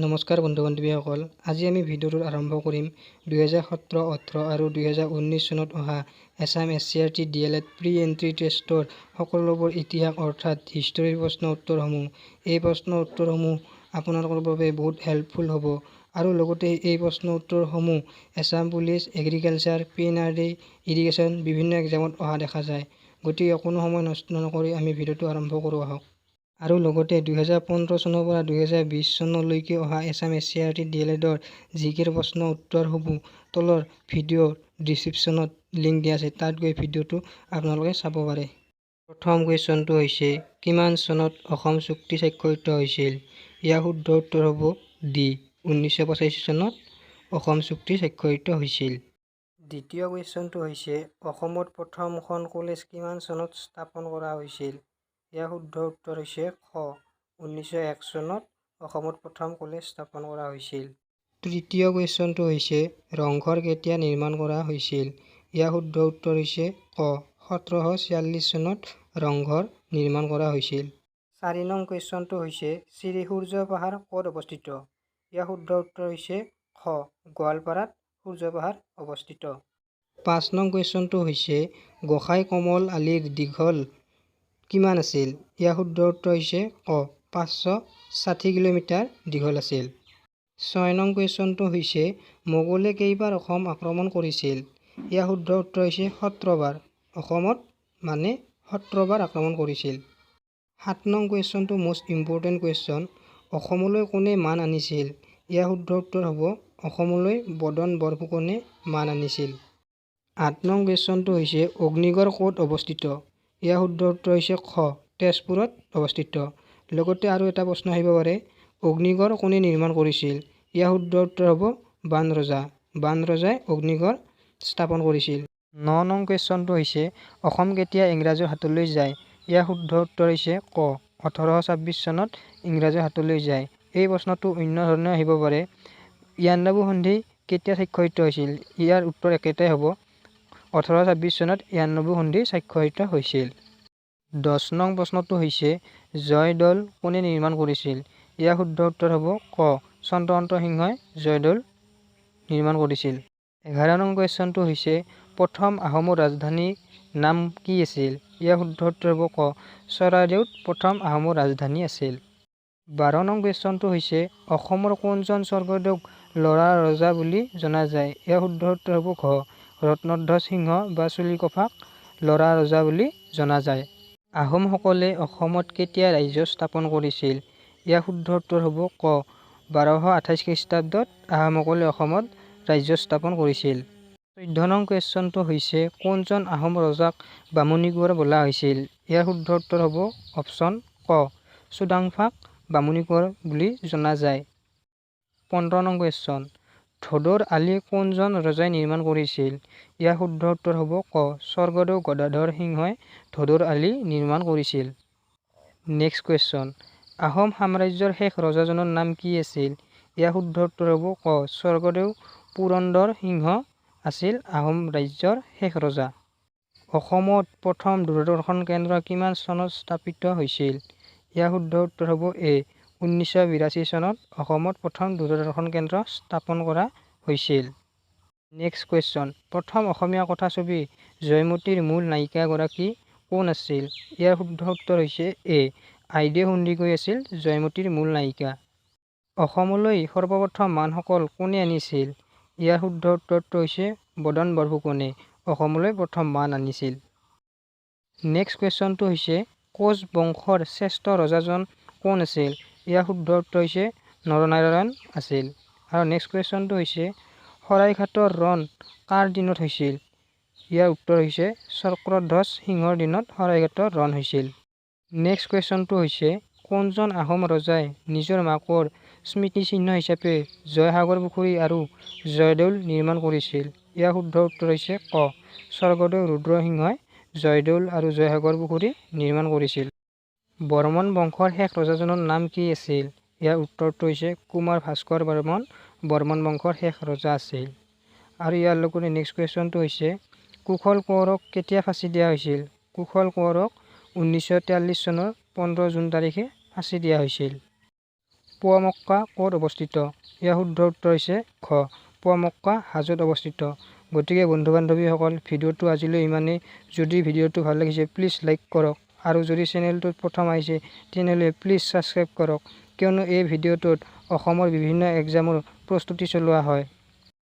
নমস্কাৰ বন্ধু বান্ধৱীসকল, আজি আমি ভিডিঅ'টো আৰম্ভ কৰিম 2017-18 আৰু 2019 চনত অহা Assam SCRT DLED pre entry টেষ্টৰ সকলোবোৰ ইতিহাস অৰ্থাৎ হিষ্টৰীৰ প্ৰশ্ন উত্তৰসমূহ। এই প্ৰশ্ন উত্তৰসমূহ আপোনালোকৰ বাবে বহুত হেল্পফুল হ'ব আৰু লগতে এই প্ৰশ্ন উত্তৰসমূহ Assam police, agriculture, PNRD, irrigation বিভিন্ন এক্সামত অহা দেখা যায়। গতিকে কোনো সময় নষ্ট নকৰি আমি ভিডিঅ'টো আৰম্ভ কৰোঁ আহক। আৰু লগতে 2015 চনৰ পৰা 2020 চনলৈকে অহা এছাম SCRT DLEDৰ জিকেৰ প্ৰশ্ন উত্তৰসমূহ তলৰ ভিডিঅ'ৰ ডিছক্ৰিপশ্যনত লিংক দিয়া আছে, তাত গৈ ভিডিঅ'টো আপোনালোকে চাব পাৰে। প্ৰথম কুৱেশ্যনটো হৈছে কিমান চনত অসম চুক্তি স্বাক্ষৰিত হৈছিল? ইয়াৰ শুদ্ধ উত্তৰ হ'ব ডি, 1985 চনত অসম চুক্তি স্বাক্ষৰিত হৈছিল। দ্বিতীয় কুৱেশ্যনটো হৈছে অসমত প্ৰথমখন কলেজ কিমান চনত স্থাপন কৰা হৈছিল? ইয়াৰ শুদ্ধ উত্তৰ হৈছে খ, 1901 চনত অসমত প্ৰথম কলেজ স্থাপন কৰা হৈছিল। তৃতীয় কুৱেশ্যনটো হৈছে ৰংঘৰ কেতিয়া নিৰ্মাণ কৰা হৈছিল? ইয়াৰ শুদ্ধ উত্তৰ হৈছে ক, 1746 চনত ৰংঘৰ নিৰ্মাণ কৰা হৈছিল। 4 নং কুৱেশ্যনটো হৈছে শ্ৰীসূৰ্য পাহাৰ ক'ত অৱস্থিত? ইয়াৰ শুদ্ধ উত্তৰ হৈছে খ, গোৱালপাৰাত সূৰ্য পাহাৰ অৱস্থিত। 5 নং কুৱেশ্যনটো হৈছে গোসাই কমল আলিৰ দীঘল কিমান আছিল? ইয়াৰ শুদ্ধ উত্তৰ হৈছে ক, 560 কিলোমিটাৰ দীঘল আছিল। 6 নং কুৱেশ্যনটো হৈছে মোগলে কেইবাৰ অসম আক্ৰমণ কৰিছিল? ইয়াৰ শুদ্ধ উত্তৰ হৈছে 17 বাৰ। অসমত মানে 17 বাৰ আক্ৰমণ কৰিছিল। 7 নং কুৱেশ্যনটো মষ্ট ইম্পৰ্টেণ্ট কুৱেশ্যন, অসমলৈ কোনে মান আনিছিল? ইয়াৰ শুদ্ধ উত্তৰ হ'ব অসমলৈ বদন বৰফুকনে মান আনিছিল। 8 নং কুৱেশ্যনটো হৈছে অগ্নিগড় ক'ত অৱস্থিত? ইয়াৰ শুদ্ধ উত্তৰ হৈছে খ, তেজপুৰত অৱস্থিত। লগতে আৰু এটা প্ৰশ্ন আহিব পাৰে, অগ্নিগড় কোনে নিৰ্মাণ কৰিছিল? ইয়াৰ শুদ্ধ উত্তৰ হ'ব বাণৰজা। বাণৰজাই অগ্নিগড় স্থাপন কৰিছিল। 9 নং কুৱেশ্যনটো হৈছে অসম কেতিয়া ইংৰাজৰ হাতলৈ যায়? ইয়াৰ শুদ্ধ উত্তৰ হৈছে ক, 1826 চনত ইংৰাজৰ হাতলৈ যায়। এই প্ৰশ্নটো অন্য ধৰণে আহিব পাৰে, ইয়াণ্ডাবু সন্ধি কেতিয়া স্বাক্ষৰিত হৈছিল? ইয়াৰ উত্তৰ একেটাই হ'ব, 1826 চনত ইয়াণ্ডাবু সন্ধি স্বাক্ষৰিত হৈছিল। 10 নং প্ৰশ্নটো হৈছে জয়দৌল কোনে নিৰ্মাণ কৰিছিল? ইয়াৰ শুদ্ধ উত্তৰ হ'ব ক, চন্দ্ৰকান্ত সিংহই জয়দৌল নিৰ্মাণ কৰিছিল। 11 নং কুৱেশ্যনটো হৈছে প্ৰথম আহোমৰ ৰাজধানীৰ নাম কি আছিল? ইয়াৰ শুদ্ধ উত্তৰ হ'ব ক, চৰাইদেউত প্ৰথম আহোমৰ ৰাজধানী আছিল। 12 নং কুৱেশ্যনটো হৈছে অসমৰ কোনজন স্বৰ্গদেউক ল'ৰা ৰজা বুলি জনা যায়? ইয়াৰ শুদ্ধ উত্তৰ হ'ব ঘ, ৰত্নধ্বজ সিংহ বা চুলিকফাক ল'ৰা ৰজা বুলি জনা যায়। আহোমসকলে অসমত কেতিয়া ৰাজ্য স্থাপন কৰিছিল? ইয়াৰ শুদ্ধ উত্তৰ হ'ব ক, 1228 খ্ৰীষ্টাব্দত আহোমসকলে অসমত ৰাজ্য স্থাপন কৰিছিল। 14 নং কুৱেশ্যনটো হৈছে কোনজন আহোম ৰজাক বামুণী কোঁৱৰ বোলা হৈছিল? ইয়াৰ শুদ্ধ উত্তৰ হ'ব অপশ্যন ক, চুডাংফাক বামুণী কোঁৱৰ বুলি জনা যায়। 15 নং কুৱেশ্যন ধোদৰ আলি কোনজন ৰজাই নিৰ্মাণ কৰিছিল? ইয়াৰ শুদ্ধ উত্তৰ হ'ব ক, স্বৰ্গদেউ গদাধৰ সিংহই ধোদৰ আলি নিৰ্মাণ কৰিছিল। নেক্সট কুৱেশ্যন আহোম সাম্ৰাজ্যৰ শেষ ৰজাজনৰ নাম কি আছিল? ইয়াৰ শুদ্ধ উত্তৰ হ'ব ক, স্বৰ্গদেউ পুৰন্দৰ সিংহ আছিল আহোম ৰাজ্যৰ শেষ ৰজা। অসমত প্ৰথম দূৰদৰ্শন কেন্দ্ৰ কিমান চনত স্থাপিত হৈছিল? ইয়াৰ শুদ্ধ উত্তৰ হ'ব এ, 1982 চনত অসমত প্ৰথম দূৰদৰ্শন কেন্দ্ৰ স্থাপন কৰা হৈছিল। নেক্সট কুৱেশ্যন প্ৰথম অসমীয়া কথাছবি জয়মতীৰ মূল নায়িকাগৰাকী কোন আছিল? ইয়াৰ শুদ্ধ উত্তৰ হৈছে এ, আইদেউ সন্দিকৈ আছিল জয়মতীৰ মূল নায়িকা। অসমলৈ সৰ্বপ্ৰথম মানসকল কোনে আনিছিল? ইয়াৰ শুদ্ধ উত্তৰটো হৈছে বদন বৰফুকনে অসমলৈ প্ৰথম মান আনিছিল। নেক্সট কুৱেশ্যনটো হৈছে কোচ বংশৰ শ্ৰেষ্ঠ ৰজাজন কোন আছিল? ইয়াৰ শুদ্ধ উত্তৰ হৈছে নৰনাৰায়ণ আছিল। আৰু নেক্সট কুৱেশ্যনটো হৈছে শৰাইঘাটৰ ৰণ কাৰ দিনত হৈছিল? ইয়াৰ উত্তৰ হৈছে চক্ৰধ্বজ সিংহৰ দিনত শৰাইঘাটৰ ৰণ হৈছিল। নেক্সট কুৱেশ্যনটো হৈছে কোনজন আহোম ৰজাই নিজৰ মাকৰ স্মৃতিচিহ্ন হিচাপে জয়সাগৰ পুখুৰী আৰু জয়দৌল নিৰ্মাণ কৰিছিল? ইয়াৰ শুদ্ধ উত্তৰ হৈছে ক, স্বৰ্গদেউ ৰুদ্ৰসিংহই জয়দৌল আৰু জয়সাগৰ পুখুৰী নিৰ্মাণ কৰিছিল। বৰ্মন বংশৰ শেষ ৰজাজনৰ নাম কি আছিল? ইয়াৰ উত্তৰটো হৈছে কুমাৰ ভাস্কৰ বৰ্মন বৰ্মন বংশৰ শেষ ৰজা আছিল। আৰু ইয়াৰ লগতে নেক্সট কুৱেশ্যনটো হৈছে কুশল কোঁৱৰক কেতিয়া ফাঁচি দিয়া হৈছিল? কুশল কোঁৱৰক 1943 চনৰ 15 জুন তাৰিখে ফাঁচি দিয়া হৈছিল। পোৱামক্কা ক'ত অৱস্থিত? ইয়াৰ শুদ্ধ উত্তৰ হৈছে ঘ। পোৱামক্কা হাজোত অৱস্থিত। গতিকে বন্ধু বান্ধৱীসকল, ভিডিঅ'টো আজিলৈ ইমানেই। যদি ভিডিঅ'টো ভাল লাগিছে প্লিজ লাইক কৰক আৰু যদি চেনেলটোত প্ৰথম আহিছে তেনেহ'লে প্লিজ ছাবস্ক্ৰাইব কৰক, কিয়নো এই ভিডিঅ'টোত অসমৰ বিভিন্ন এক্সামৰ প্ৰস্তুতি চলোৱা হয়।